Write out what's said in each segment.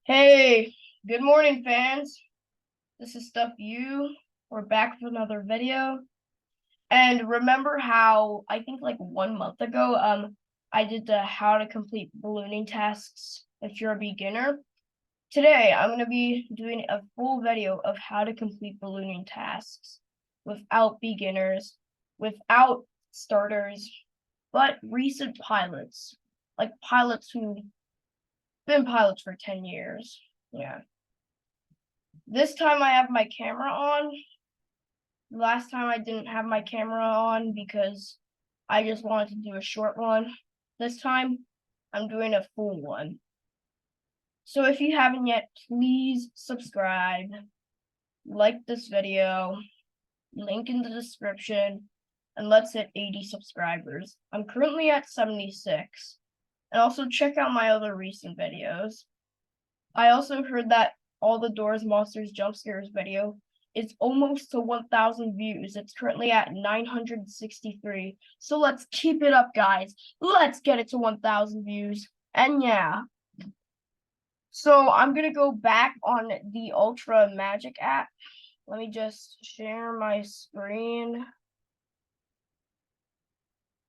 Hey, good morning, fans. This is Stuff You. We're back with another video. And remember how I think like 1 month ago, I did the how to complete ballooning tasks if you're a beginner. Today, I'm gonna be doing a full video of how to complete ballooning tasks without beginners, without starters, but recent pilots, like pilots who've been pilots for 10 years. Yeah. This time I have my camera on. Last time I didn't have my camera on because I just wanted to do a short one. This time I'm doing a full one. So if you haven't yet, please subscribe, like this video, link in the description, and let's hit 80 subscribers. I'm currently at 76. And also check out my other recent videos. I also heard that All the Doors Monsters Jump Scares video is almost to 1,000 views. It's currently at 963. So let's keep it up, guys. Let's get it to 1,000 views. And yeah. So I'm going to go back on the Ultra Magic app. Let me just share my screen.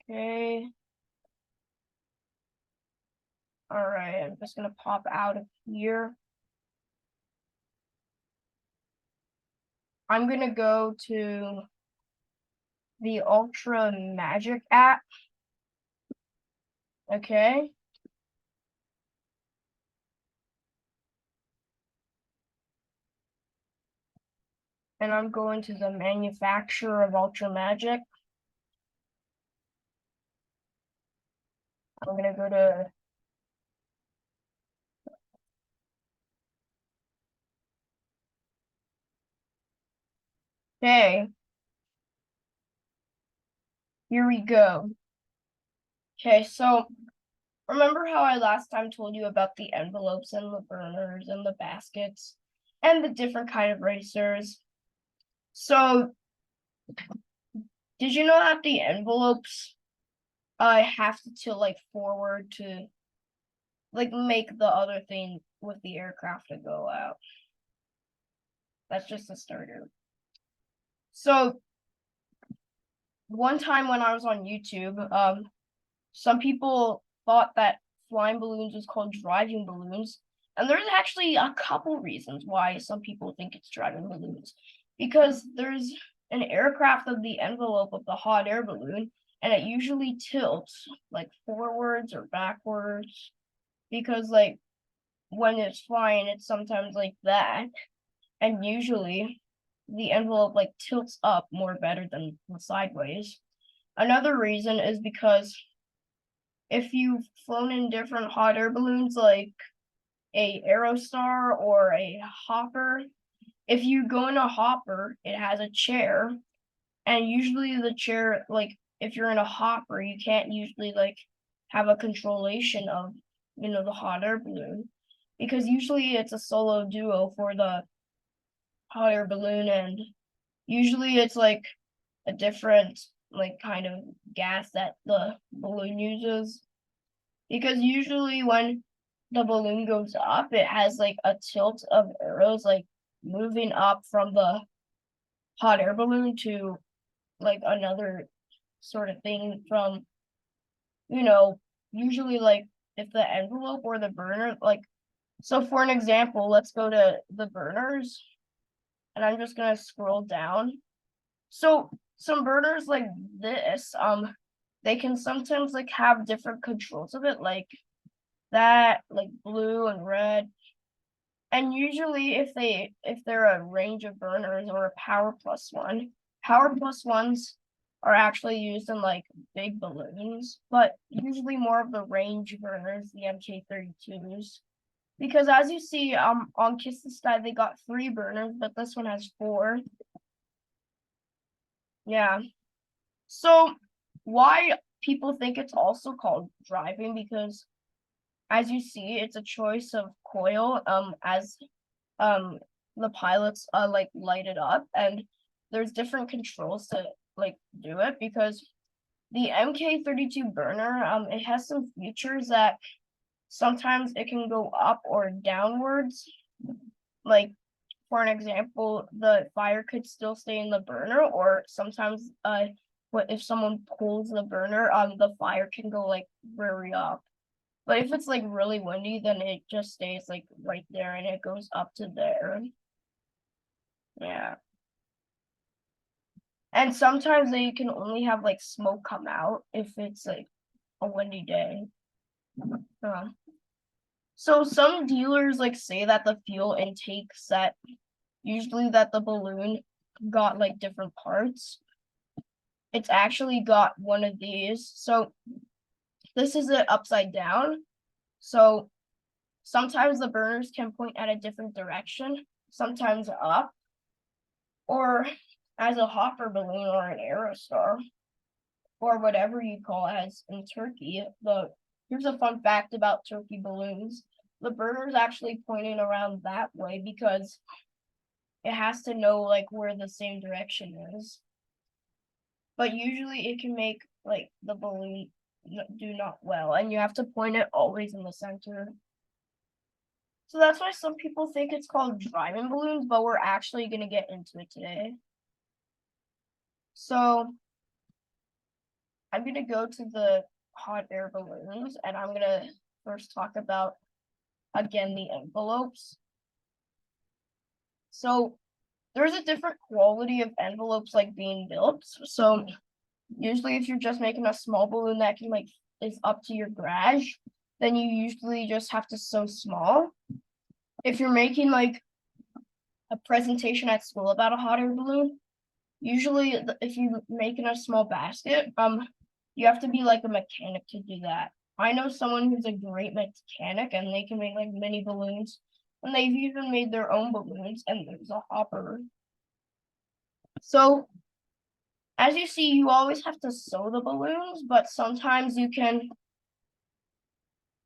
Okay. All right, I'm just going to pop out of here. I'm going to go to the Ultra Magic app. Okay. And I'm going to the manufacturer of Ultra Magic. I'm going to go to okay. Here we go. Okay, so remember how I last time told you about the envelopes and the burners and the baskets and the different kind of racers? So did you know that the envelopes have to tilt like forward to like make the other thing with the aircraft to go out? That's just a starter. So one time when I was on YouTube, some people thought that flying balloons is called driving balloons. And there's actually a couple reasons why some people think it's driving balloons. Because there's an aircraft of the envelope of the hot air balloon, and it usually tilts like forwards or backwards. Because like when it's flying, it's sometimes like that. And usually the envelope like tilts up more better than sideways. Another reason is because if you've flown in different hot air balloons like a Aerostar or a Hopper, if you go in a Hopper, it has a chair, and usually the chair, like if you're in a Hopper, you can't usually like have a controlation of the hot air balloon, because usually it's a solo duo for the hot air balloon, and usually it's like a different like kind of gas that the balloon uses. Because usually when the balloon goes up, it has like a tilt of arrows like moving up from the hot air balloon to like another sort of thing from, you know, usually like if the envelope or the burner, like, so for an example, let's go to the burners and I'm just gonna scroll down. So some burners like this, they can sometimes like have different controls of it, like that, like blue and red. And usually if they're a range of burners or a power plus ones are actually used in like big balloons, but usually more of the range burners, the MK32s. Because as you see, on Kiss the Sky they got 3 burners, but this one has 4. Yeah. So why people think it's also called driving, because as you see, it's a choice of coil as um the pilots like light it up, and there's different controls to like do it, because the MK32 burner it has some features that sometimes it can go up or downwards. Like, for an example, the fire could still stay in the burner, or sometimes if someone pulls the burner, the fire can go like very up. But if it's like really windy, then it just stays like right there and it goes up to there. Yeah. And sometimes they can only have like smoke come out if it's like a windy day. So some dealers like say that the fuel intake set, usually that the balloon got like different parts. It's actually got one of these. So this is it upside down. So sometimes the burners can point at a different direction, sometimes up, or as a hopper balloon or an aerostar, or whatever you call it as in Turkey. Here's a fun fact about Turkey balloons. The burner is actually pointing around that way because it has to know like where the same direction is. But usually it can make like the balloon do not well, and you have to point it always in the center. So that's why some people think it's called driving balloons, but we're actually going to get into it today. So I'm going to go to the hot air balloons, and I'm going to first talk about, again, the envelopes. So there's a different quality of envelopes like being built. So usually if you're just making a small balloon that can like is up to your garage, then you usually just have to sew small. If you're making like a presentation at school about a hot air balloon, usually if you're making a small basket, you have to be like a mechanic to do that. I know someone who's a great mechanic and they can make like mini balloons, and they've even made their own balloons, and there's a hopper. So as you see, you always have to sew the balloons, but sometimes you can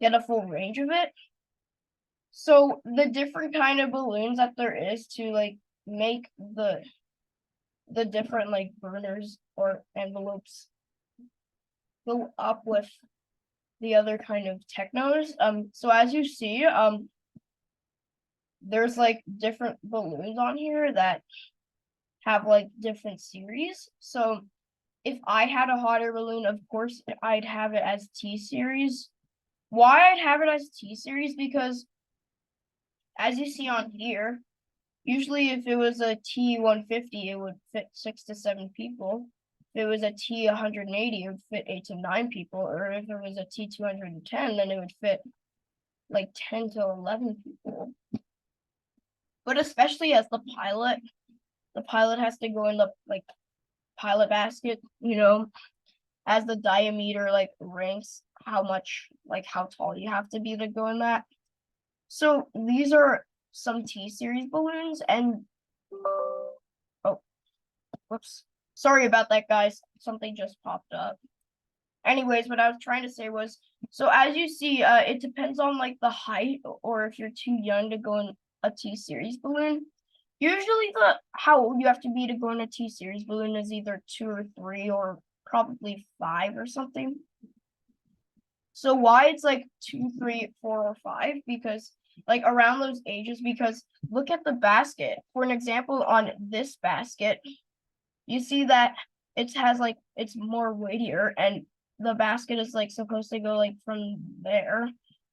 get a full range of it. So the different kind of balloons that there is to like make the different like burners or envelopes go up with the other kind of technos. So as you see, there's like different balloons on here that have like different series. So if I had a hot air balloon, of course I'd have it as T series. Why I'd have it as T series? Because as you see on here, usually if it was a T150, it would fit 6 to 7 people. If it was a T180, it would fit 8 to 9 people. Or if it was a T210, then it would fit like 10 to 11 people. But especially as the pilot has to go in the like pilot basket, as the diameter like ranks how much, like how tall you have to be to go in that. So these are some T series balloons, and oh, whoops. Sorry about that, guys. Something just popped up. Anyways, what I was trying to say was, so as you see, it depends on like the height, or if you're too young to go in a T series balloon. Usually how old you have to be to go in a T series balloon is either 2 or 3 or probably 5 or something. So why it's like 2, 3, 4, or 5? Because like around those ages, because look at the basket. For an example, on this basket, you see that it has like it's more weightier, and the basket is like supposed to go like from there.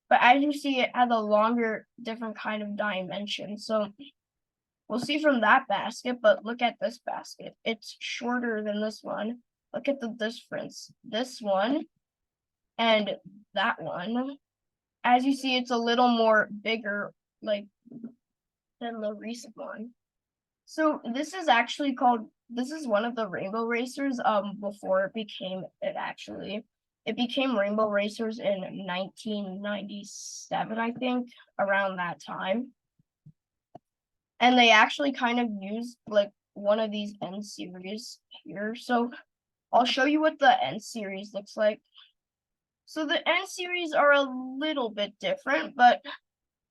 But as you see, it has a longer, different kind of dimension. So we'll see from that basket, but look at this basket. It's shorter than this one. Look at the difference. This one and that one. As you see, it's a little more bigger, like, than the recent one. So this is actually this is one of the Rainbow Racers, before it became it became Rainbow Racers in 1997, I think, around that time. And they actually kind of used like one of these N series here. So I'll show you what the N series looks like. So the N series are a little bit different, but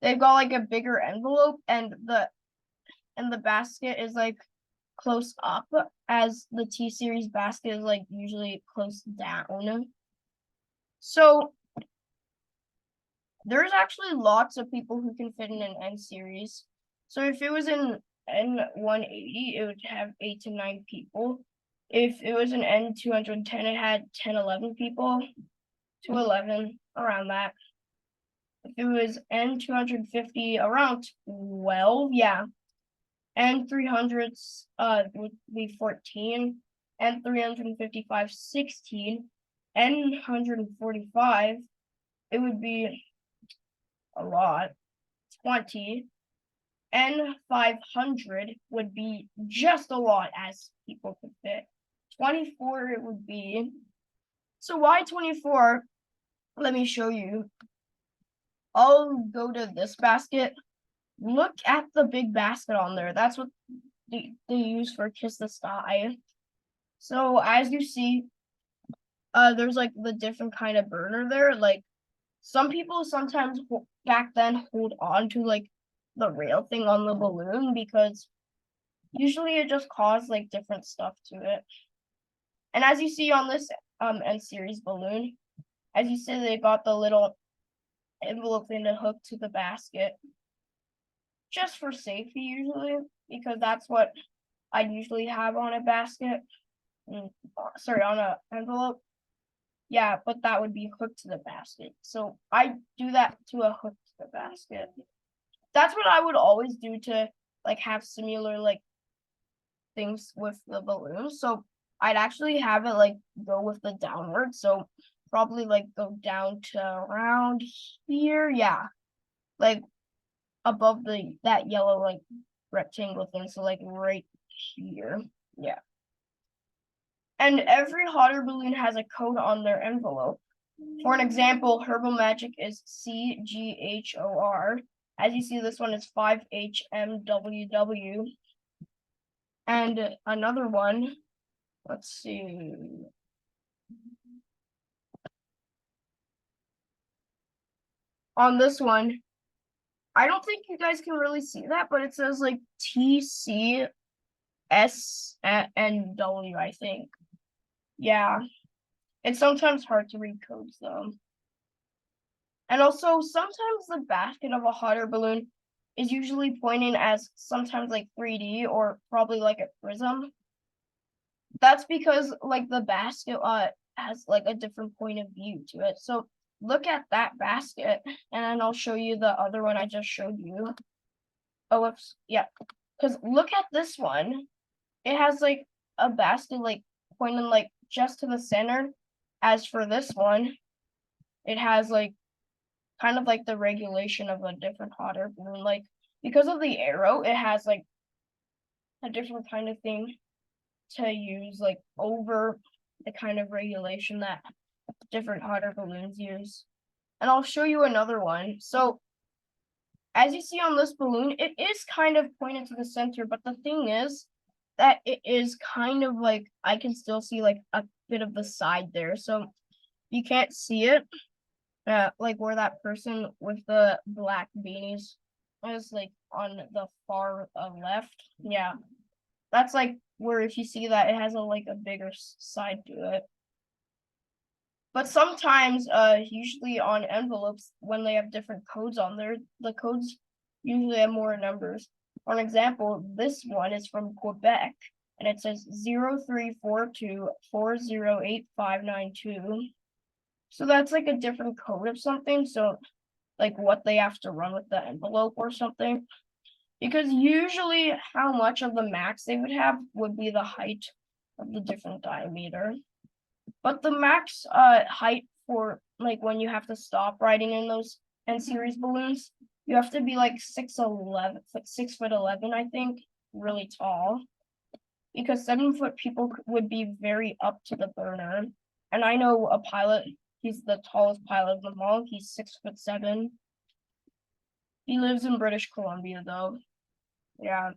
they've got like a bigger envelope, and the basket is like close up, as the T series basket is like usually close down. So there's actually lots of people who can fit in an N series. So if it was an N180, it would have 8 to 9 people. If it was an N210, it had 10, 11 people, to 11, around that. If it was N250, around 12, yeah. N300s would be 14, N355, 16, N145, it would be a lot, 20. N500 would be just a lot as people could fit. 24 it would be. So why 24? Let me show you. I'll go to this basket. Look at the big basket on there. That's what they use for Kiss the Sky. So as you see, there's like the different kind of burner there. Like some people sometimes back then hold on to like the rail thing on the balloon because usually it just caused like different stuff to it. And as you see on this N series balloon, as you see, they got the little envelope thing to hook to the basket just for safety usually, because that's what I usually have on a basket. Sorry, on a envelope. Yeah, but that would be hooked to the basket. So I do that to a hook to the basket. That's what I would always do to like have similar like things with the balloon. So I'd actually have it like go with the downward. So probably like go down to around here. Yeah. Like above that yellow like rectangle thing. So like right here. Yeah. And every hot air balloon has a code on their envelope. For an example, Herbal Magic is CGHOR. As you see, this one is 5HMWW. And another one, let's see. On this one, I don't think you guys can really see that, but it says like TCSNW, I think. Yeah, it's sometimes hard to read codes though. And also, sometimes the basket of a hot air balloon is usually pointing as sometimes like 3D or probably like a prism. That's because like the basket has like a different point of view to it. So look at that basket, and then I'll show you the other one I just showed you. Oh, whoops. Yeah, because look at this one. It has like a basket like pointing like just to the center. As for this one, it has like kind of like the regulation of a different hot air balloon. Like because of the arrow, it has like a different kind of thing to use like over the kind of regulation that different hot air balloons use. And I'll show you another one. So as you see on this balloon, it is kind of pointed to the center, but the thing is that it is kind of like I can still see like a bit of the side there. So you can't see it. Like where that person with the black beanies is like on the far left. Yeah. That's like where if you see that it has a like a bigger side to it. But sometimes usually on envelopes when they have different codes on there, the codes usually have more numbers. For an example, this one is from Quebec and it says 0342408592. So that's like a different code of something. So like what they have to run with the envelope or something. Because usually how much of the max they would have would be the height of the different diameter. But the max height for like when you have to stop riding in those N series balloons, you have to be like 6'11", 6'11", I think, really tall. Because 7-foot people would be very up to the burner. And I know a pilot, he's the tallest pilot of them all. He's 6'7". He lives in British Columbia though. Yeah.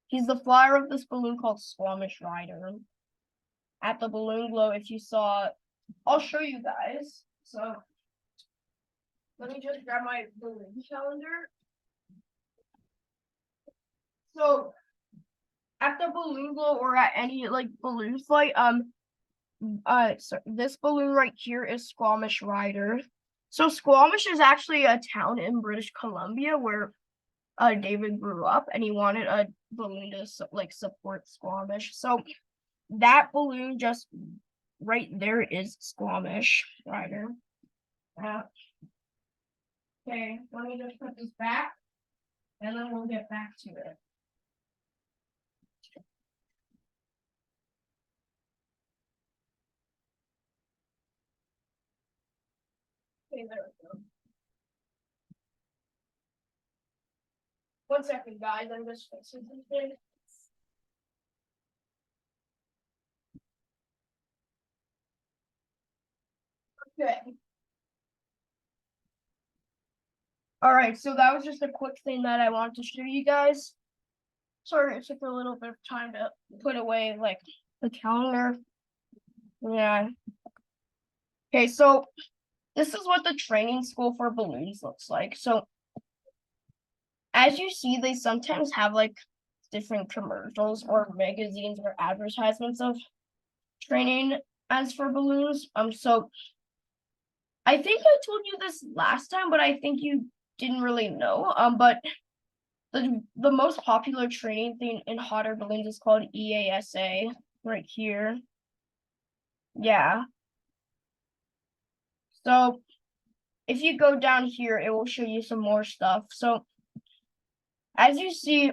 He's the flyer of this balloon called Squamish Rider. At the balloon glow, if you saw, I'll show you guys. So let me just grab my balloon calendar. So at the balloon glow or at any like balloon flight, so this balloon right here is Squamish Rider. So Squamish is actually a town in British Columbia where David grew up, and he wanted a balloon to like support Squamish. So that balloon just right there is Squamish Rider. Okay, let me just put this back, and then we'll get back to it. Okay, there we go. 1 second, guys. I'm just fixing something. Okay. All right, so that was just a quick thing that I wanted to show you guys. Sorry, it took a little bit of time to put away like the calendar. Yeah. Okay, so this is what the training school for balloons looks like. So as you see, they sometimes have like different commercials or magazines or advertisements of training as for balloons. So I think I told you this last time, but I think you didn't really know. But the most popular training thing in hot air balloons is called EASA right here. Yeah. So if you go down here, it will show you some more stuff. So as you see,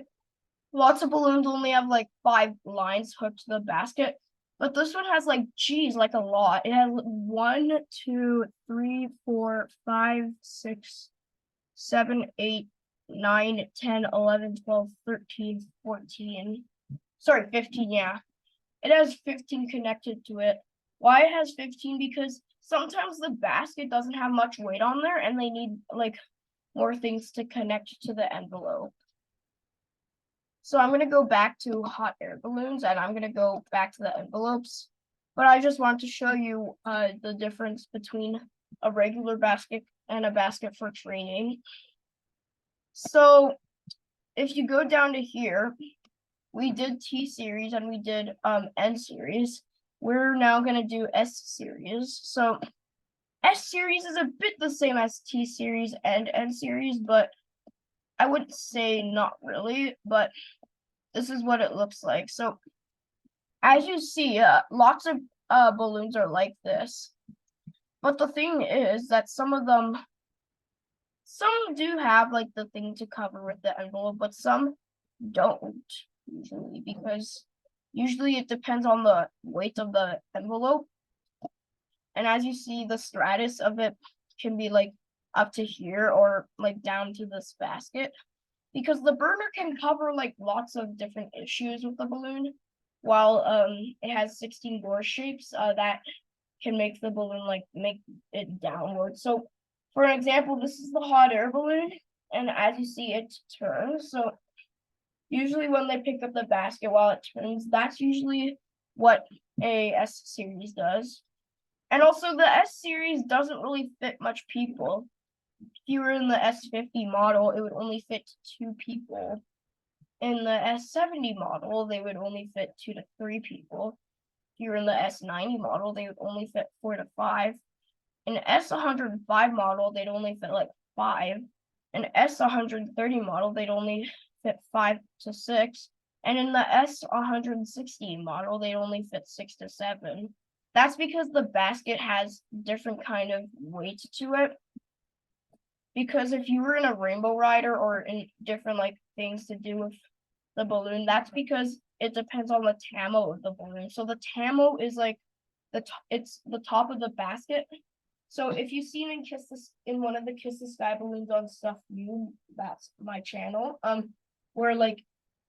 lots of balloons only have like 5 lines hooked to the basket, but this one has like, geez, like a lot. It has 1, 2, 3, 4, 5, 6, 7, 8, 9, 10, 11, 12, 13, 14. Sorry, 15, yeah. It has 15 connected to it. Why it has 15? Because sometimes the basket doesn't have much weight on there and they need like more things to connect to the envelope. So I'm going to go back to hot air balloons and I'm going to go back to the envelopes. But I just want to show you the difference between a regular basket and a basket for training. So if you go down to here, we did T series and we did N series. We're now going to do S series. So S series is a bit the same as T series and N series, but I wouldn't say not really, but this is what it looks like. So as you see, lots of balloons are like this. But the thing is that some do have like the thing to cover with the envelope, but some don't usually, because usually it depends on the weight of the envelope. And as you see, the stratus of it can be like up to here or like down to this basket, because the burner can cover like lots of different issues with the balloon, while it has 16 bore shapes that can make the balloon like make it downward. So for an example, this is the hot air balloon, and as you see, it turns. So usually when they pick up the basket while it turns, that's usually what a S series does. And also the S series doesn't really fit much people. If you were in the S50 model, it would only fit 2 people. In the S70 model, they would only fit 2 to 3 people. If you were in the S90 model, they would only fit 4 to 5. In the S105 model, they'd only fit like 5. In the S130 model, they'd only fit 5 to 6. And in the S160 model, they'd only fit 6 to 7. That's because the basket has different kind of weight to it. Because if you were in a Rainbow Rider or in different like things to do with the balloon, that's because it depends on the TAMO of the balloon. So the TAMO is like it's the top of the basket. So if you've seen in one of the Kiss the Sky balloons on Stuff You, that's my channel, where like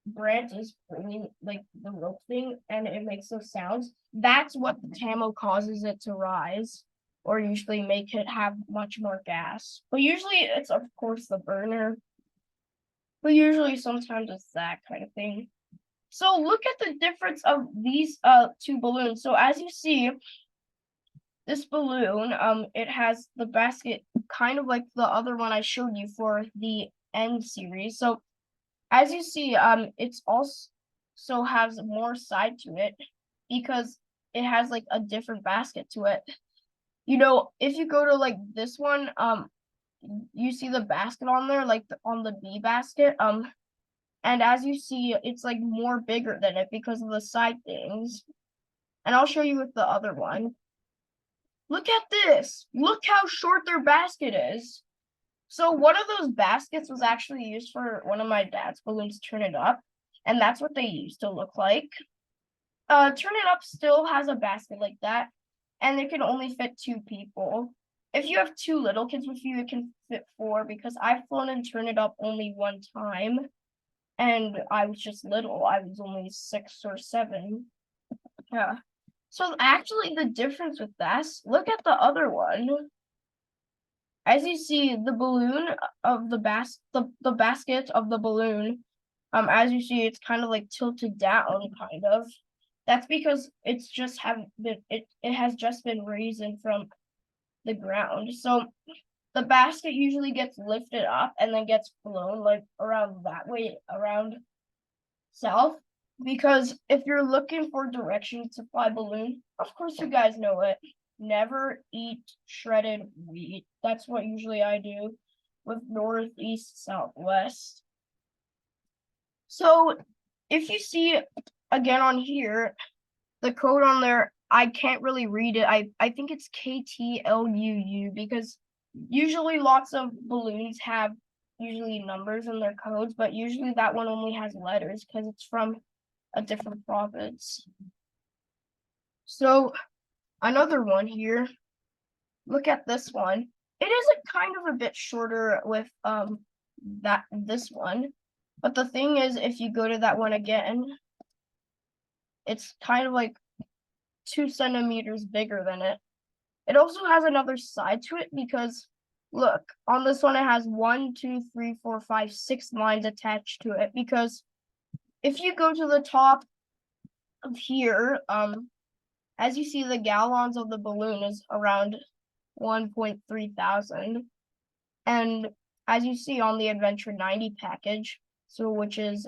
Brant is bringing like the rope thing and it makes those sounds, that's what the TAMO causes it to rise, or usually make it have much more gas. But usually it's of course the burner. But usually sometimes it's that kind of thing. So look at the difference of these 2 balloons. So as you see, this balloon, it has the basket kind of like the other one I showed you for the N series. So as you see, it's also has more side to it because it has like a different basket to it. if you go to like this one, you see the basket on there, like on the B basket, and as you see, it's like more bigger than it because of the side things. And I'll show you with the other one. Look at this. Look how short their basket is. So one of those baskets was actually used for one of my dad's balloons, Turn It Up, and that's what they used to look like. Turn It Up still has a basket like that, and it can only fit 2 people. If you have 2 little kids with you, it can fit 4 because I've flown and Turn It Up only one time, and I was just little. I was only 6 or 7. Yeah. So actually the difference with this, look at the other one. As you see, the balloon of the basket of the balloon, as you see, it's kind of like tilted down, kind of. That's because it has just been risen from the ground. So the basket usually gets lifted up and then gets blown like around that way, around south. Because if you're looking for directions to fly balloon, of course you guys know it. Never eat shredded wheat. That's what usually I do with northeast, southwest. So if you see again on here, the code on there, I can't really read it. I think it's KTLUU because usually lots of balloons have usually numbers in their codes, but usually that one only has letters because it's from a different province. So another one here. Look at this one. It is a kind of a bit shorter with this one. But the thing is, if you go to that one again, it's kind of like 2 centimeters bigger than it. It also has another side to it because look, on this one it has 1, 2, 3, 4, 5, 6 lines attached to it because if you go to the top of here, as you see, the gallons of the balloon is around 1.3 thousand. And as you see on the Adventure 90 package, so which is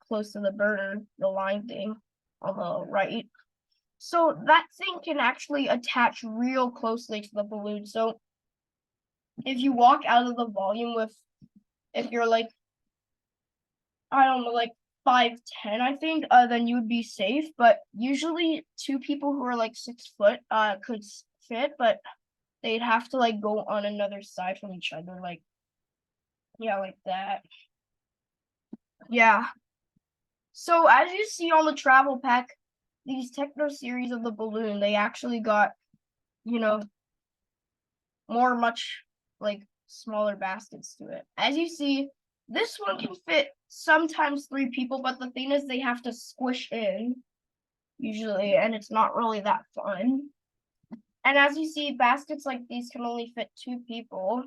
close to the burner, the line thing on the right. So that thing can actually attach real closely to the balloon. So if you walk out of the volume if you're like, I don't know, like 5'10", I think, then you would be safe. But usually 2 people who are like 6 foot could fit, but they'd have to like go on another side from each other, like like that. Yeah. So as you see on the travel pack, these Techno series of the balloon, they actually got, much like smaller baskets to it. As you see, this one can fit sometimes 3 people, but the thing is they have to squish in usually, and it's not really that fun. And as you see, baskets like these can only fit 2 people.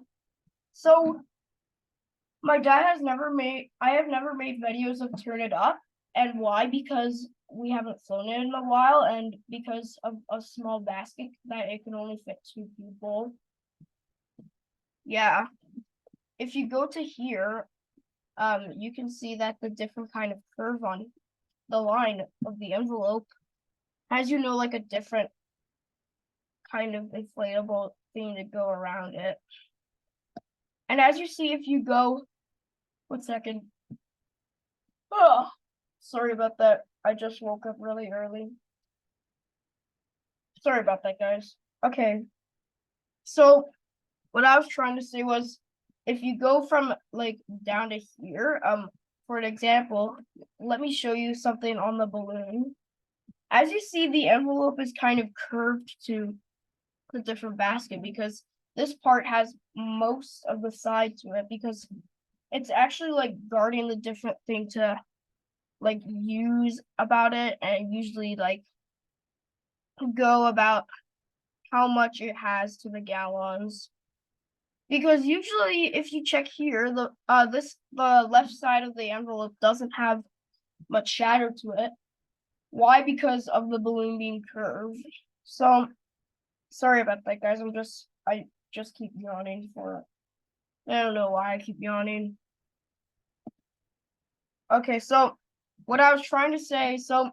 So I have never made videos of Turn It Up. And why? Because we haven't flown it in a while, and because of a small basket that it can only fit 2 people. Yeah. If you go to here, you can see that the different kind of curve on the line of the envelope has, like a different kind of inflatable thing to go around it. And as you see, if you go, 1 second. Oh, sorry about that. I just woke up really early. Sorry about that, guys. Okay. So what I was trying to say was, if you go from like down to here, for an example, let me show you something on the balloon. As you see, the envelope is kind of curved to the different basket because this part has most of the side to it because it's actually like guarding the different thing to like use about it and usually like go about how much it has to the gallons. Because usually if you check here, the left side of the envelope doesn't have much shadow to it. Why? Because of the balloon being curved. So sorry about that, guys. I just keep yawning for I don't know why I keep yawning. Okay, so what I was trying to say, so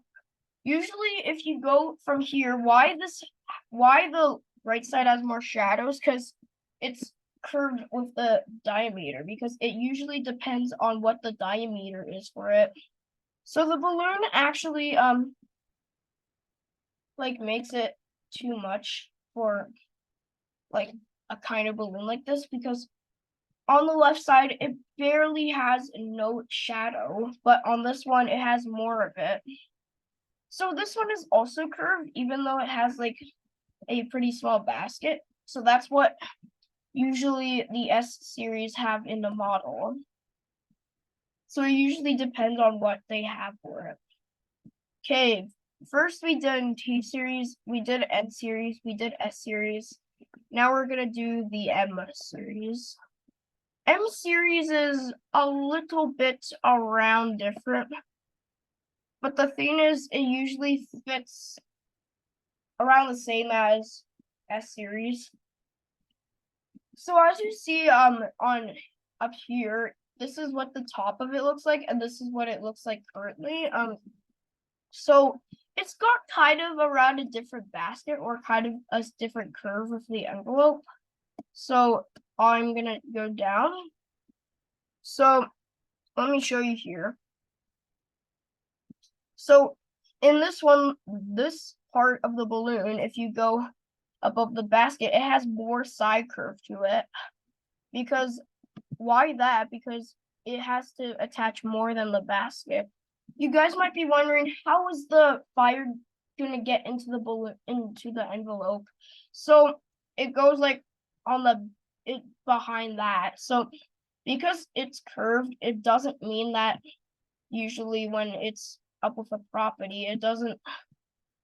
usually if you go from here, why the right side has more shadows because it's curved with the diameter, because it usually depends on what the diameter is for it. So the balloon actually like makes it too much for like a kind of balloon like this, because on the left side it barely has no shadow, but on this one it has more of it. So this one is also curved, even though it has like a pretty small basket. So that's what usually the S series have in the model. So it usually depends on what they have for it. Okay, first we did T series, we did N series, we did S series. Now we're gonna do the M series. M series is a little bit around different, but the thing is, it usually fits around the same as S series. So as you see on up here, this is what the top of it looks like, and this is what it looks like currently. So it's got kind of around a different basket, or kind of a different curve with the envelope. So I'm gonna go down. So let me show you here. So in this one, this part of the balloon, if you go above the basket, it has more side curve to it. Because why that? Because it has to attach more than the basket. You guys might be wondering, how is the fire gonna get into the balloon, into the envelope? So it goes like on the it behind that. So because it's curved, it doesn't mean that usually when it's up with a property, it doesn't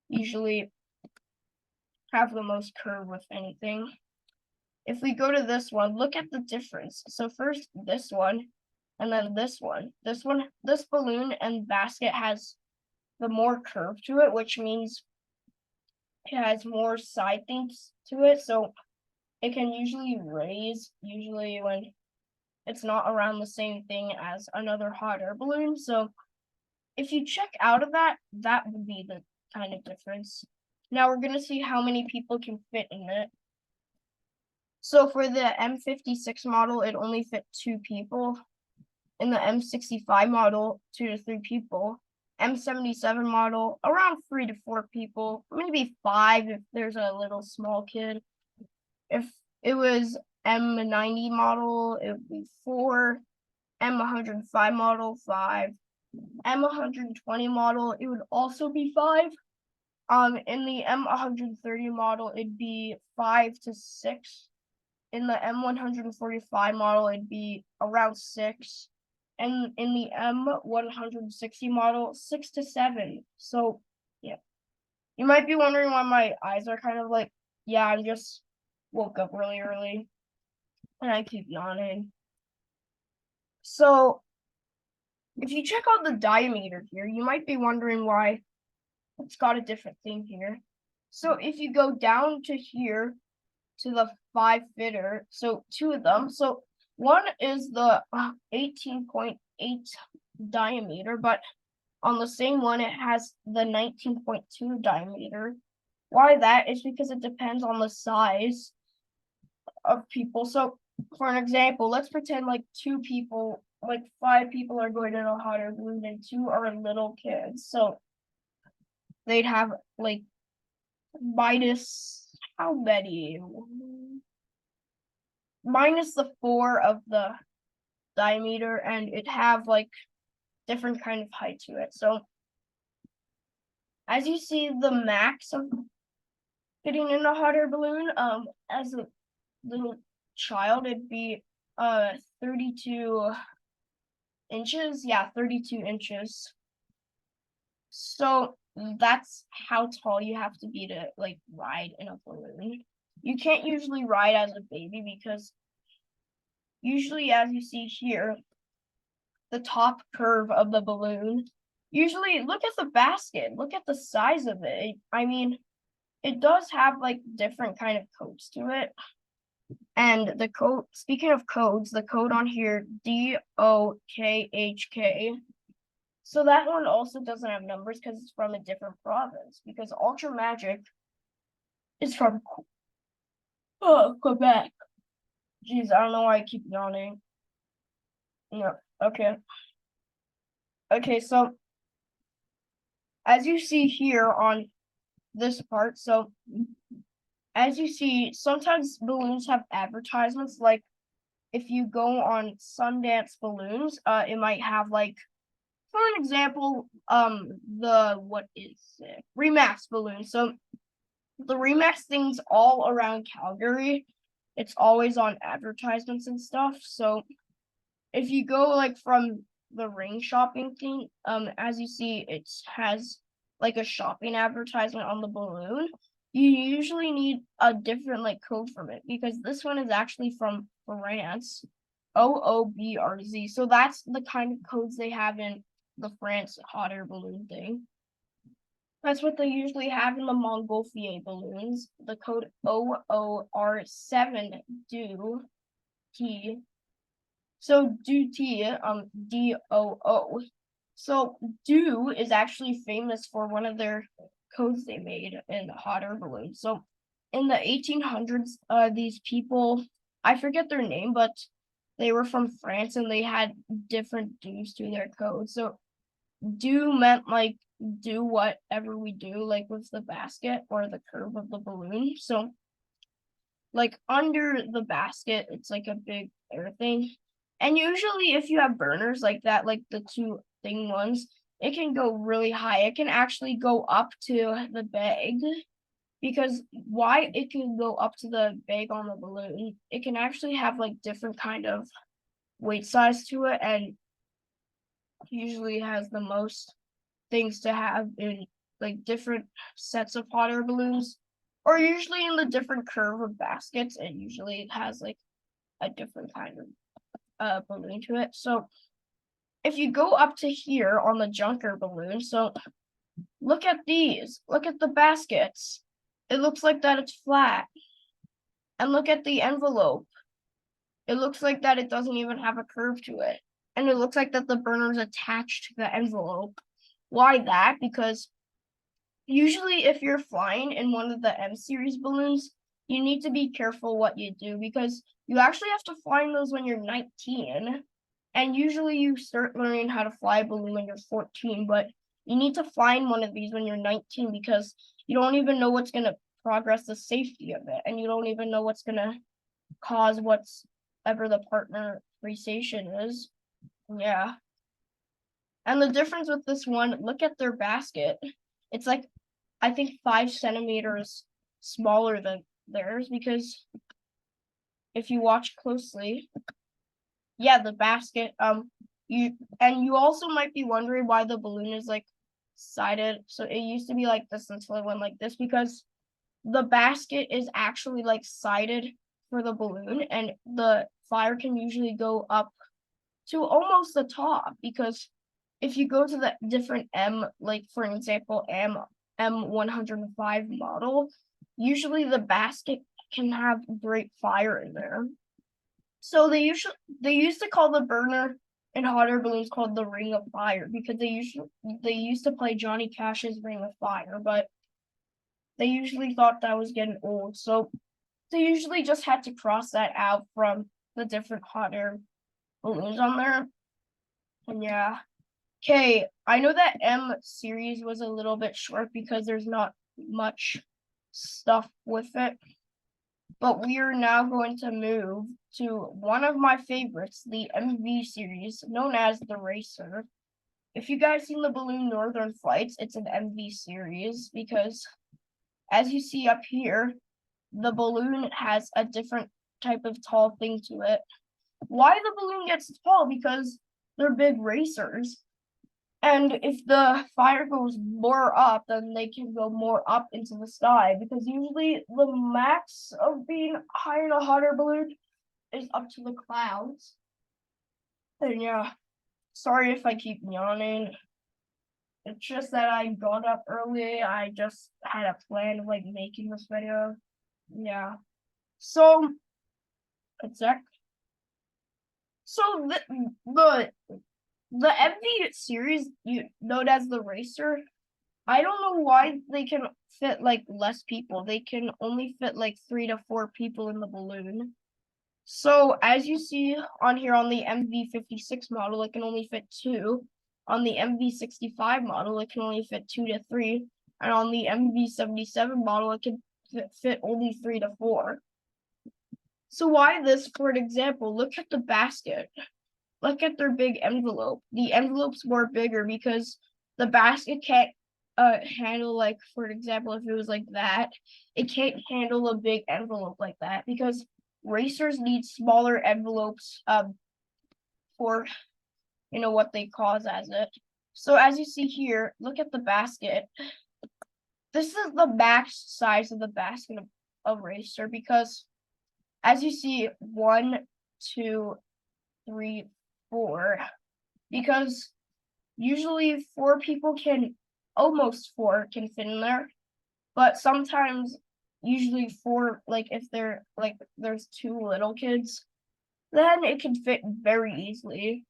usually have the most curve with anything. If we go to this one, look at the difference. So first this one, and then this one. This balloon and basket has the more curve to it, which means it has more side things to it. So it can usually raise, usually when it's not around the same thing as another hot air balloon. So if you check out of that, that would be the kind of difference. Now we're gonna see how many people can fit in it. So for the M56 model, it only fit 2 people. In the M65 model, 2 to 3 people. M77 model, around 3 to 4 people, maybe 5 if there's a little small kid. If it was M90 model, it would be 4. M105 model, 5. M120 model, it would also be 5. In the M130 model, it'd be 5 to 6. In the M145 model, it'd be around 6. And in the M160 model, 6 to 7. So, yeah. You might be wondering why my eyes are kind of like, yeah, I just woke up really early and I keep yawning. So, if you check out the diameter here, you might be wondering why it's got a different thing here. So, if you go down to here, to the 5 fitter, so 2 of them. So one is the 18.8 diameter, but on the same one it has the 19.2 diameter. Why that is because it depends on the size of people. So for an example, let's pretend like 2 people, like 5 people are going in a hot air balloon and 2 are little kids. So they'd have like minus how many? Minus the 4 of the diameter, and it have like different kind of height to it. So as you see, the max of fitting in a hot air balloon, as a little child, it'd be 32 inches. Yeah, 32 inches. So that's how tall you have to be to like ride in a balloon. You can't usually ride as a baby because usually, as you see here, the top curve of the balloon. Usually, look at the basket. Look at the size of it. I mean, it does have like different kind of codes to it. And the code, speaking of codes, the code on here, DOKHK. So that one also doesn't have numbers because it's from a different province. Because Ultra Magic is from Oh, Quebec. Jeez, I don't know why I keep yawning. Yeah, okay. Okay, so as you see here on this part, so as you see, sometimes balloons have advertisements. Like if you go on Sundance Balloons, it might have like, for an example, the what is it? Remax balloon. So the Remax thing's all around Calgary. It's always on advertisements and stuff. So if you go like from the ring shopping thing, as you see, it has like a shopping advertisement on the balloon. You usually need a different like code from it because this one is actually from France, OOBRZ. So that's the kind of codes they have in the France hot air balloon thing. That's what they usually have in the Montgolfier balloons. The code OOR7 do T. So do T, DOO. So do is actually famous for one of their codes they made in hot air balloons. So in the 1800s, these people, I forget their name, but they were from France and they had different do's to their code. So do meant like do whatever we do, like with the basket or the curve of the balloon. So like under the basket, it's like a big air thing. And usually if you have burners like that, like the two thing ones, it can go really high. It can actually go up to the bag because why it can go up to the bag on the balloon, it can actually have like different kind of weight size to it and usually has the most things to have in like different sets of hot air balloons, or usually in the different curve of baskets. It usually has like a different kind of balloon to it. So if you go up to here on the junker balloon, so look at these. Look at the baskets. It looks like that it's flat. And look at the envelope. It looks like that it doesn't even have a curve to it. And it looks like that the burner is attached to the envelope. Why that? Because usually if you're flying in one of the M series balloons, you need to be careful what you do because you actually have to fly those when you're 19. And usually you start learning how to fly a balloon when you're 14, but you need to fly in one of these when you're 19 because you don't even know what's going to progress the safety of it. And you don't even know what's going to cause whatever the partner station is. Yeah. And the difference with this one, look at their basket. It's like I think 5 centimeters smaller than theirs because if you watch closely, yeah, the basket, you also might be wondering why the balloon is like sided. So it used to be like this until it went like this because the basket is actually like sided for the balloon and the fire can usually go up to almost the top because if you go to the different M, like for example, M105 model, usually the basket can have great fire in there. So they used to call the burner in hot air balloons called the Ring of Fire because they used to play Johnny Cash's Ring of Fire, but they usually thought that was getting old. So they usually just had to cross that out from the different hot air balloons on there. And yeah. Okay, I know that M series was a little bit short because there's not much stuff with it, but we are now going to move to one of my favorites, the MV series, known as the Racer. If you guys seen the Balloon Northern Flights, it's an MV series because as you see up here, the balloon has a different type of tall thing to it. Why the balloon gets tall? Because they're big racers. And if the fire goes more up, then they can go more up into the sky because usually the max of being high in a hot air balloon is up to the clouds. And yeah, sorry if I keep yawning. It's just that I got up early. I just had a plan of like making this video. Yeah. So exact. So the MV series, you known as the Racer, I don't know why they can fit like less people. They can only fit like 3 to 4 people in the balloon. So as you see on here on the MV56 model, it can only fit 2. On the MV65 model, it can only fit 2 to 3. And on the MV77 model, it can fit only 3 to 4. So why this? For an example, look at the basket. Look at their big envelope. The envelope's more bigger because the basket can't handle, like, for example, if it was like that, it can't handle a big envelope like that because racers need smaller envelopes for what they cause as it. So as you see here, look at the basket. This is the max size of the basket of racer because as you see, 1, 2, 3, 4, because usually 4 can fit in there, but sometimes usually 4, like if there's 2 little kids, then it can fit very easily.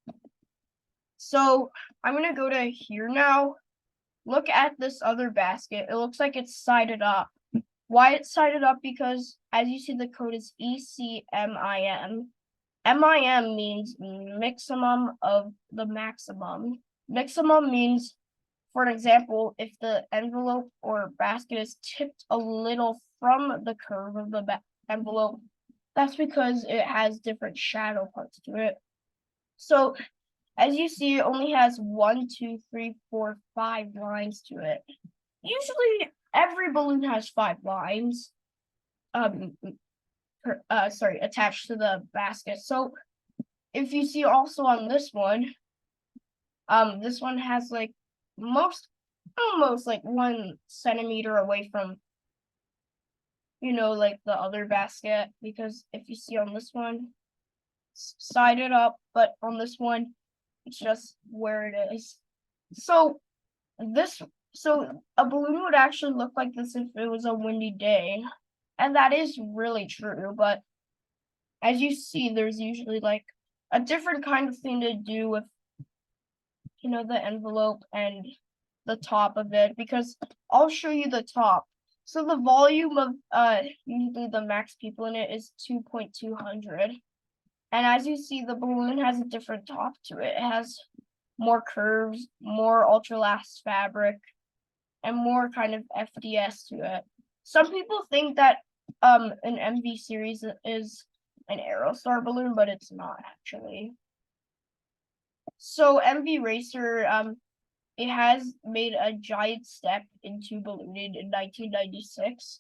So I'm gonna go to here now. Look at this other basket. It looks like it's sided up. Why it's sided up? Because as you see, the code is ECMIM. MIM means maximum of the maximum. Maximum means, for an example, if the envelope or basket is tipped a little from the curve of the envelope, that's because it has different shadow parts to it. So as you see, it only has 1, 2, 3, 4, 5 lines to it. Usually every balloon has 5 lines attached to the basket. So if you see also on this one has like almost like 1 centimeter away from like the other basket, because if you see on this one, sided up, but on this one it's just where it is. So a balloon would actually look like this if it was a windy day, and that is really true. But as you see, there's usually like a different kind of thing to do with the envelope and the top of it, because I'll show you the top. So the volume of usually the max people in it is 2,200. And as you see, the balloon has a different top to it. It has more curves, more ultralast fabric, and more kind of FDS to it. Some people think that an MV series is an Aerostar balloon, but it's not actually. So MV Racer it has made a giant step into ballooning in 1996.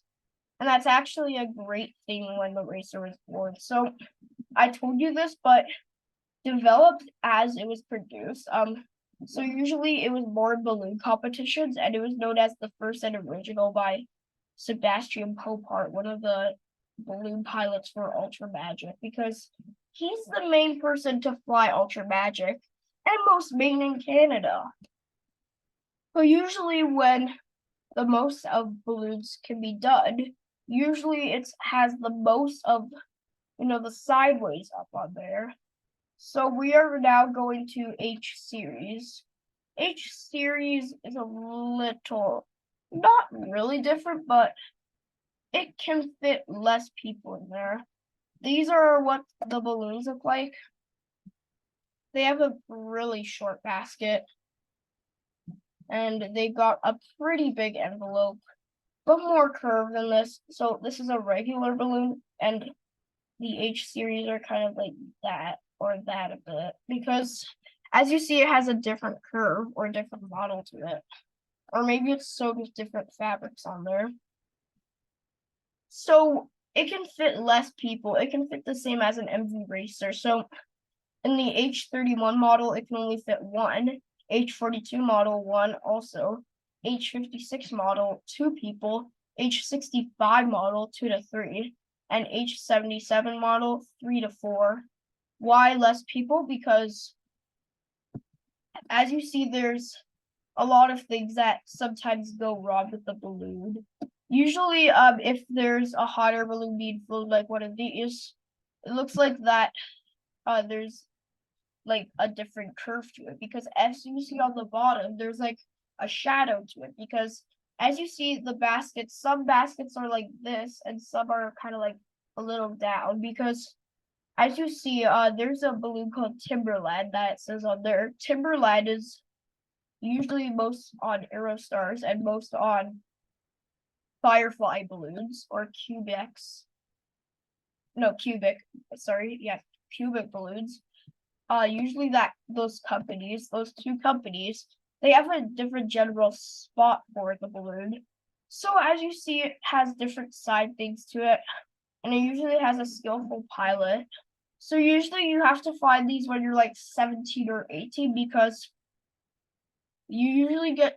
And that's actually a great thing when the racer was born. So I told you this, but developed as it was produced. So usually it was more balloon competitions, and it was known as the first and original by Sebastian Popart, one of the balloon pilots for Ultra Magic, because he's the main person to fly Ultra Magic and most main in Canada. But usually when the most of balloons can be done, usually it has the most of the sideways up on there. So we are now going to H series. H series is a little, not really different, but it can fit less people in there. These are what the balloons look like. They have a really short basket, and they got a pretty big envelope, but more curved than this. So this is a regular balloon, and the H series are kind of like that or that a bit, because as you see, it has a different curve or a different model to it, or maybe it's sewed with different fabrics on there. So it can fit less people. It can fit the same as an MV Racer. So in the H31 model, it can only fit 1. H42 model, 1 also. H56 model, 2 people. H65 model, 2 to 3. And H77 model, 3 to 4. Why less people? Because as you see, there's a lot of things that sometimes go wrong with the balloon. Usually, if there's a hot air balloon being filled like one of these, it looks like that there's like a different curve to it, because as you see on the bottom, there's like a shadow to it, because as you see the baskets, some baskets are like this and some are kind of like a little down, because as you see, there's a balloon called Timberland that it says on there. Timberland is usually most on Aerostars and most on Firefly balloons or cubics. No, cubic. Sorry, yeah, cubic balloons. Usually those two companies, they have a different general spot for the balloon. So as you see, it has different side things to it, and it usually has a skillful pilot. So usually you have to find these when you're like 17 or 18, because you can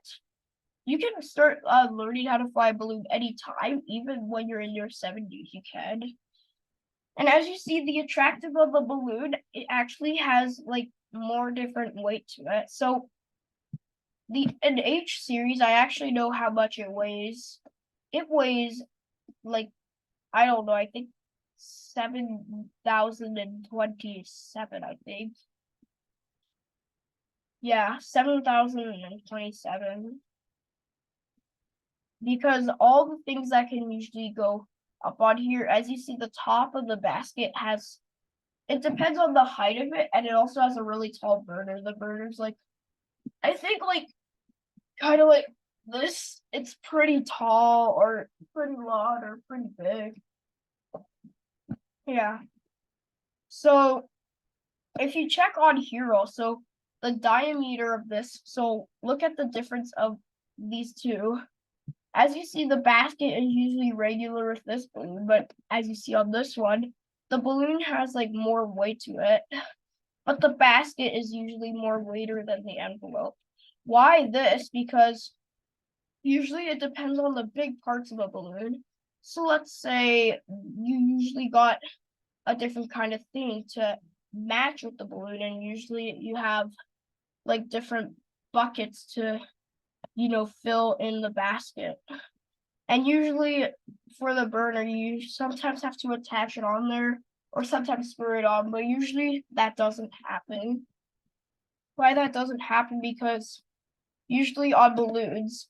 start learning how to fly a balloon anytime, even when you're in your 70s, you can. And as you see, the attractive of a balloon, it actually has like more different weight to it. So an H series, I actually know how much it weighs. It weighs like, I don't know, I think 7,027, I think. Yeah, 7,027. Because all the things that can usually go up on here, as you see, the top of the basket has, it depends on the height of it, and it also has a really tall burner. The burner's like, I think like kind of like this. It's pretty tall or pretty long or pretty big. Yeah. So if you check on here also, the diameter of this, so look at the difference of these two. As you see, the basket is usually regular with this balloon, but as you see on this one, the balloon has like more weight to it, but the basket is usually more weightier than the envelope. Why this? Because usually it depends on the big parts of a balloon. So let's say you usually got a different kind of thing to match with the balloon, and usually you have like different buckets to, fill in the basket. And usually for the burner, you sometimes have to attach it on there or sometimes screw it on, but usually that doesn't happen. Why that doesn't happen? Because usually on balloons,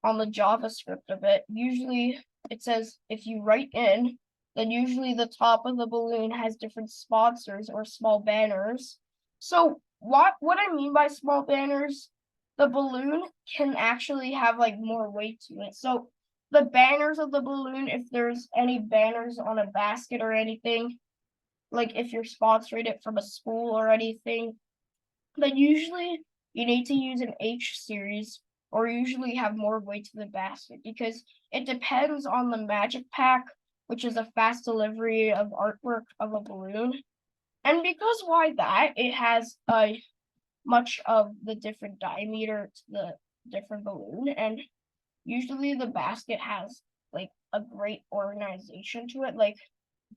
on the JavaScript of it, usually it says if you write in, then usually the top of the balloon has different sponsors or small banners. So what I mean by small banners, the balloon can actually have like more weight to it. So the banners of the balloon, if there's any banners on a basket or anything, like if you're sponsoring it from a school or anything, then usually you need to use an H series or usually have more weight to the basket, because it depends on the magic pack, which is a fast delivery of artwork of a balloon. And because why that, it has much of the different diameter to the different balloon, and usually the basket has like a great organization to it. Like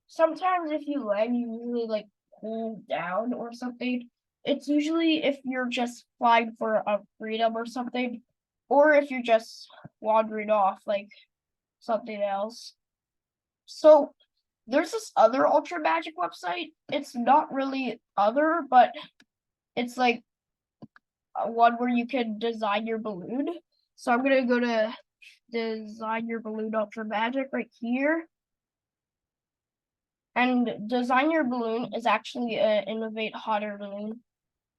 sometimes if you land, you usually like pull down or something. It's usually if you're just flying for a freedom or something, or if you're just wandering off like something else. So there's this other Ultra Magic website. It's not really other, but it's like one where you can design your balloon. So I'm gonna go to Design Your Balloon Ultra Magic right here. And Design Your Balloon is actually an Innovate Hot Air Balloon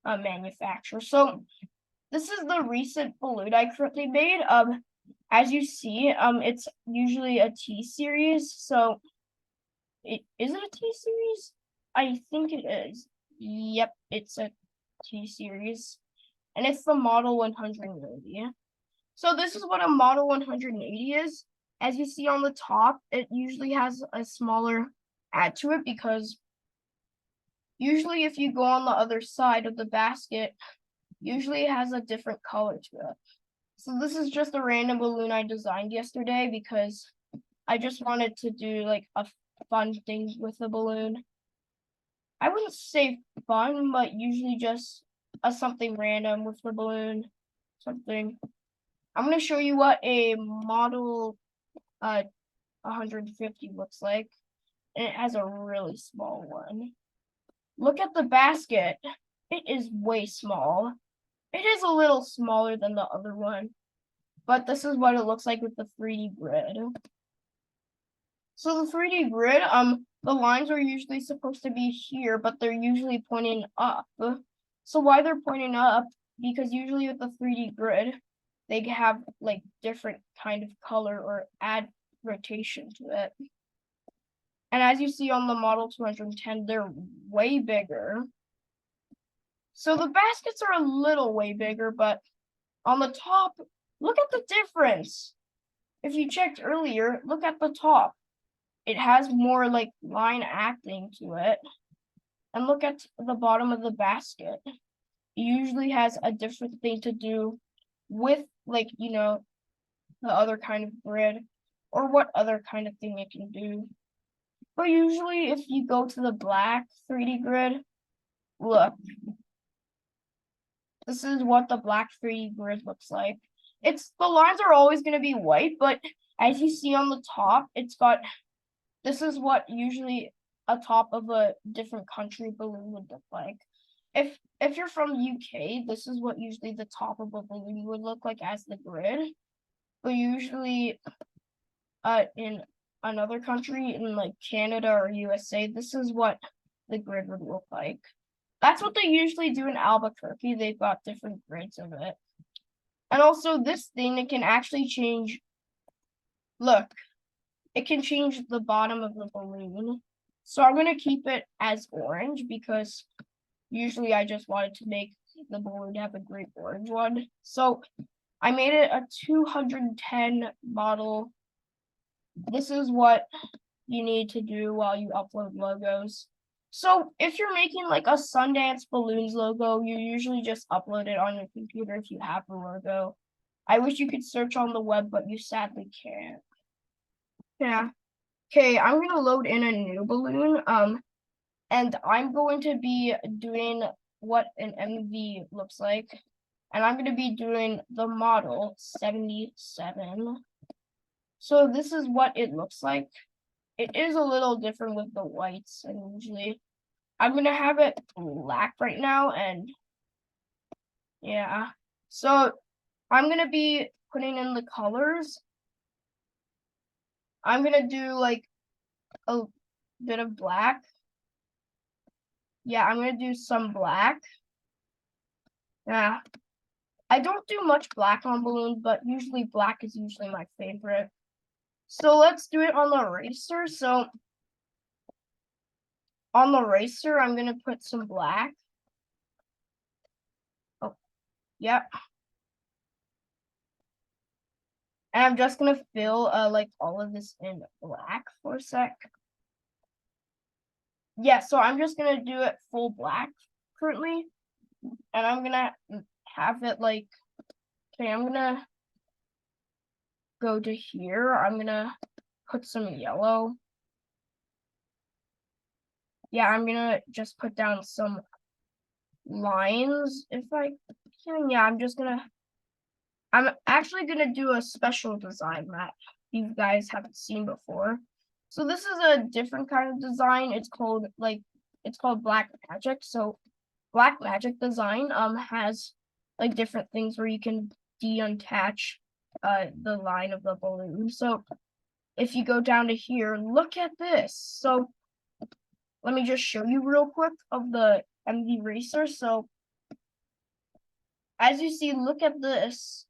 manufacturer. So this is the recent balloon I currently made. As you see, it's usually a T series. So is it a T series? I think it is. Yep, it's a T series, and it's the Model 180. So this is what a Model 180 is. As you see on the top, it usually has a smaller add to it, because usually if you go on the other side of the basket, usually it has a different color to it. So this is just a random balloon I designed yesterday because I just wanted to do like a fun thing with the balloon. I wouldn't say fun, but usually just something random with the balloon. Something. I'm gonna show you what a model 150 looks like. And it has a really small one. Look at the basket. It is way small. It is a little smaller than the other one, but this is what it looks like with the 3D grid. So the 3D grid, the lines are usually supposed to be here, but they're usually pointing up. So why they're pointing up? Because usually with the 3D grid, they have like different kind of color or add rotation to it. And as you see on the Model 210, they're way bigger. So the baskets are a little way bigger, but on the top, look at the difference. If you checked earlier, look at the top. It has more like line acting to it. And look at the bottom of the basket. It usually has a different thing to do with like, the other kind of grid or what other kind of thing it can do. But usually if you go to the black 3D grid, look. This is what the black 3D grid looks like. The lines are always going to be white, but as you see on the top, this is what usually a top of a different country balloon would look like. If you're from UK, this is what usually the top of a balloon would look like as the grid. But usually in another country, in like Canada or USA, this is what the grid would look like. That's what they usually do in Albuquerque. They've got different grids of it. And also this thing, it can actually change. Look, it can change the bottom of the balloon. So I'm going to keep it as orange because usually I just wanted to make the balloon have a great orange one. So I made it a 210 model. This is what you need to do while you upload logos. So if you're making like a Sundance Balloons logo, you usually just upload it on your computer if you have the logo. I wish you could search on the web, but you sadly can't. Yeah. Okay, I'm gonna load in a new balloon. And I'm going to be doing what an MV looks like. And I'm gonna be doing the model 77. So this is what it looks like. It is a little different with the whites, and usually I'm gonna have it black right now, and yeah. So I'm gonna be putting in the colors. I'm gonna do like a bit of black. Yeah, I'm gonna do some black. Yeah. I don't do much black on balloons, but usually black is usually my favorite. So let's do it on the eraser. So on the eraser, I'm gonna put some black. Oh, yep. And I'm just gonna fill like all of this in black for a sec. Yeah, so I'm just gonna do it full black currently. And I'm gonna have it like, okay, I'm gonna go to here. I'm gonna put some yellow. Yeah, I'm gonna just put down some lines if I can. Yeah, I'm actually gonna do a special design that you guys haven't seen before. So this is a different kind of design. It's called Black Magic. So Black Magic design has like different things where you can de-untach the line of the balloon. So if you go down to here, look at this. So let me just show you real quick of the MV Racer. So as you see, look at this.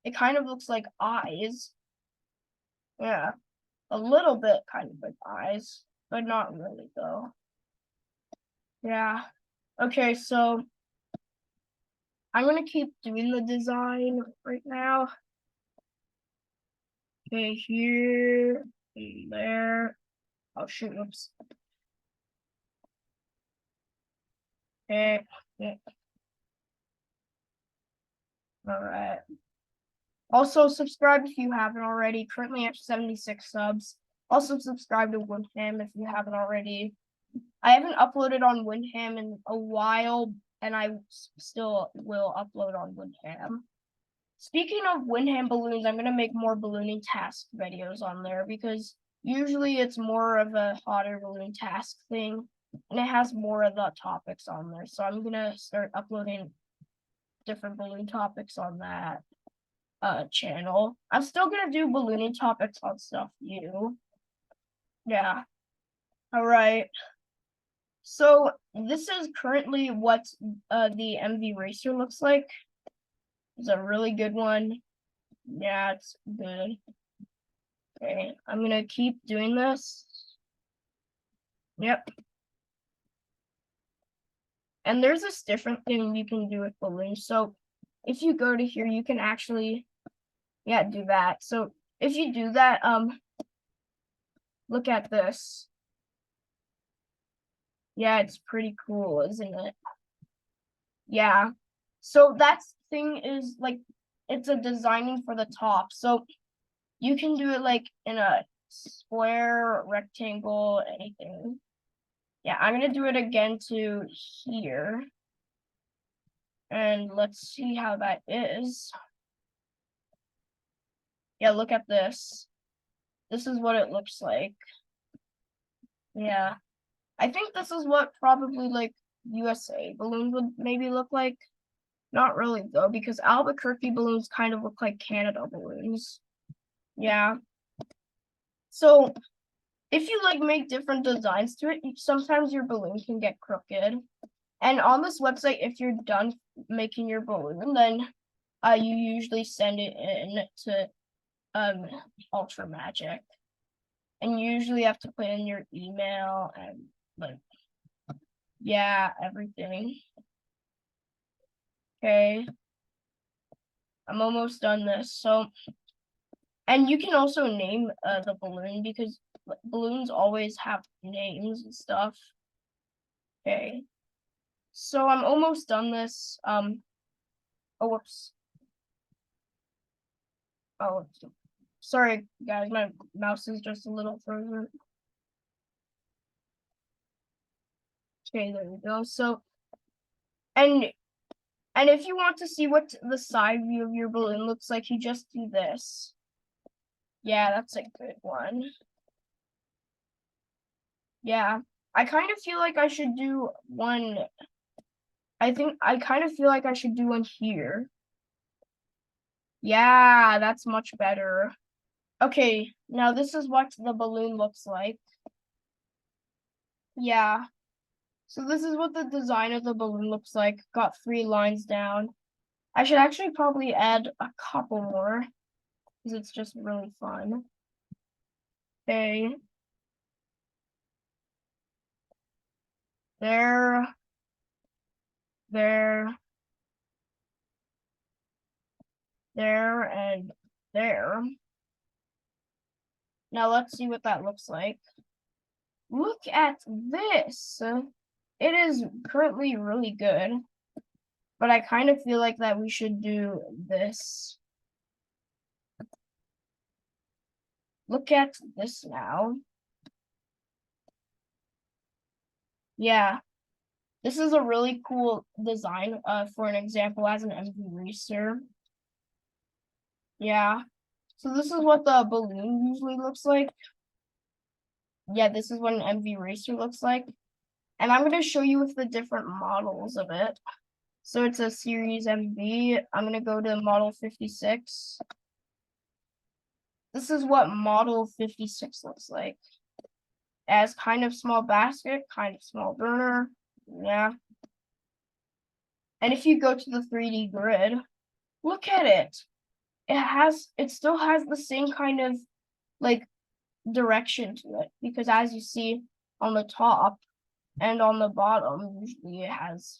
It kind of looks like eyes. Yeah, a little bit kind of like eyes, but not really though. Yeah. Okay, so I'm gonna keep doing the design right now. Okay, here and there. Oh shoot, oops. Okay, yeah. All right. Also, subscribe if you haven't already. Currently at 76 subs. Also, subscribe to Windham if you haven't already. I haven't uploaded on Windham in a while, and I still will upload on Windham. Speaking of Windham balloons, I'm going to make more ballooning task videos on there because usually it's more of a hot air balloon task thing, and it has more of the topics on there. So I'm going to start uploading different balloon topics on that channel. I'm still gonna do ballooning topics on Stuff You. Yeah. All right. So this is currently what the MV Racer looks like. It's a really good one. Yeah, it's good. Okay, I'm gonna keep doing this. Yep. And there's this different thing you can do with balloons. So if you go to here, you can actually, yeah, do that. So if you do that, look at this. Yeah, it's pretty cool, isn't it? Yeah. So that thing is like, it's a designing for the top. So you can do it like in a square, rectangle, anything. Yeah, I'm gonna do it again to here. And let's see how that is. Yeah, look at this. This is what it looks like. Yeah. I think this is what probably like USA balloons would maybe look like. Not really though, because Albuquerque balloons kind of look like Canada balloons. Yeah. So if you like make different designs to it, sometimes your balloon can get crooked. And on this website, if you're done making your balloon, then you usually send it in to Ultra Magic. And you usually have to put in your email and like, yeah, everything. Okay. I'm almost done this. So, and you can also name the balloon because balloons always have names and stuff. Okay. So I'm almost done this. Oh, whoops. Oh, sorry, guys. My mouse is just a little frozen. Okay, there we go. So, and if you want to see what the side view of your balloon looks like, you just do this. Yeah, that's a good one. Yeah, I kind of feel like I should do one. I think I kind of feel like I should do one here. Yeah, that's much better. Okay, now this is what the balloon looks like. Yeah. So this is what the design of the balloon looks like. Got 3 lines down. I should actually probably add a couple more because it's just really fun. Okay. There, there, there, and there. Now let's see what that looks like. Look at this. It is currently really good, but I kind of feel like that we should do this. Look at this now. Yeah, this is a really cool design for an example as an MV Racer. Yeah, so this is what the balloon usually looks like. Yeah, this is what an MV Racer looks like. And I'm going to show you with the different models of it. So it's a Series MV. I'm going to go to model 56. This is what model 56 looks like. As kind of small basket, kind of small burner. Yeah. And if you go to the 3D grid, look at it. It still has the same kind of like direction to it because as you see on the top and on the bottom, usually it has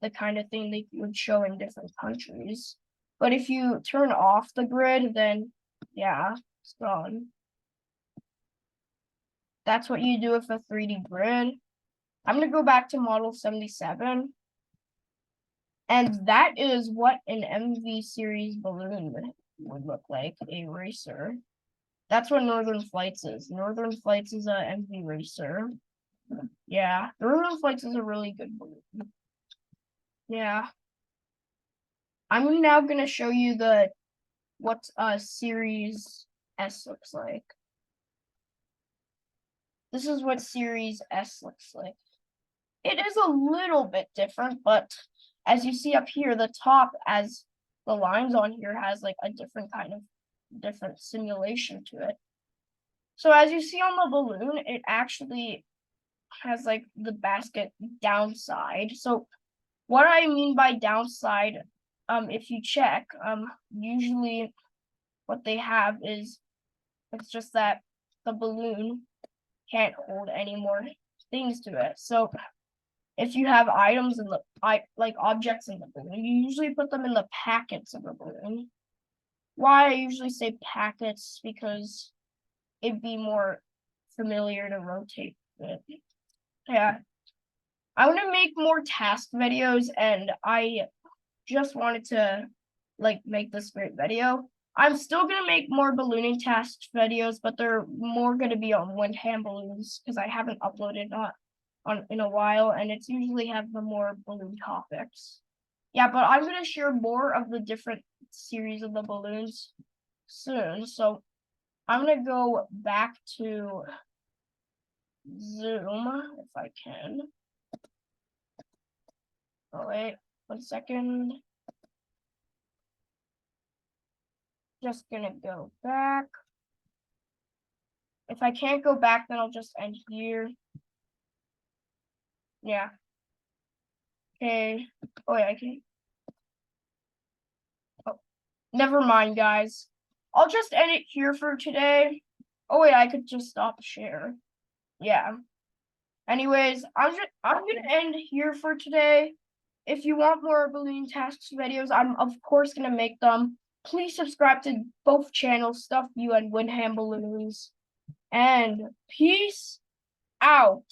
the kind of thing they would show in different countries. But if you turn off the grid, then yeah, it's gone. That's what you do with a 3D grid. I'm gonna go back to model 77. And that is what an MV series balloon would look like, a racer. That's what Northern Flights is. Northern Flights is a MV racer. Yeah, Northern Flights is a really good balloon. Yeah. I'm now gonna show you what Series S looks like. This is what Series S looks like. It is a little bit different, but as you see up here, the top, as the lines on here, has like a different simulation to it. So as you see on the balloon, it actually has like the basket downside. So what I mean by downside, if you check, usually what they have is, it's just that the balloon can't hold any more things to it. So if you have items in the like objects in the balloon, you usually put them in the packets of the balloon. Why I usually say packets, because it'd be more familiar to rotate it. Yeah. I want to make more task videos, and I just wanted to like make this great video. I'm still gonna make more ballooning task videos, but they're more gonna be on wind hand balloons because I haven't uploaded on in a while, and it's usually have the more balloon topics. Yeah, but I'm gonna share more of the different series of the balloons soon. So I'm gonna go back to Zoom if I can. Oh wait, 1 second. Just gonna go back. If I can't go back, then I'll just end here. Yeah. Okay. Oh yeah, I can. Oh, never mind, guys. I'll just end it here for today. Oh wait, I could just stop share. Yeah. Anyways, I'm gonna end here for today. If you want more balloon tasks videos, I'm of course gonna make them. Please subscribe to both channels, Stuff You and Windham Balloons. And peace out.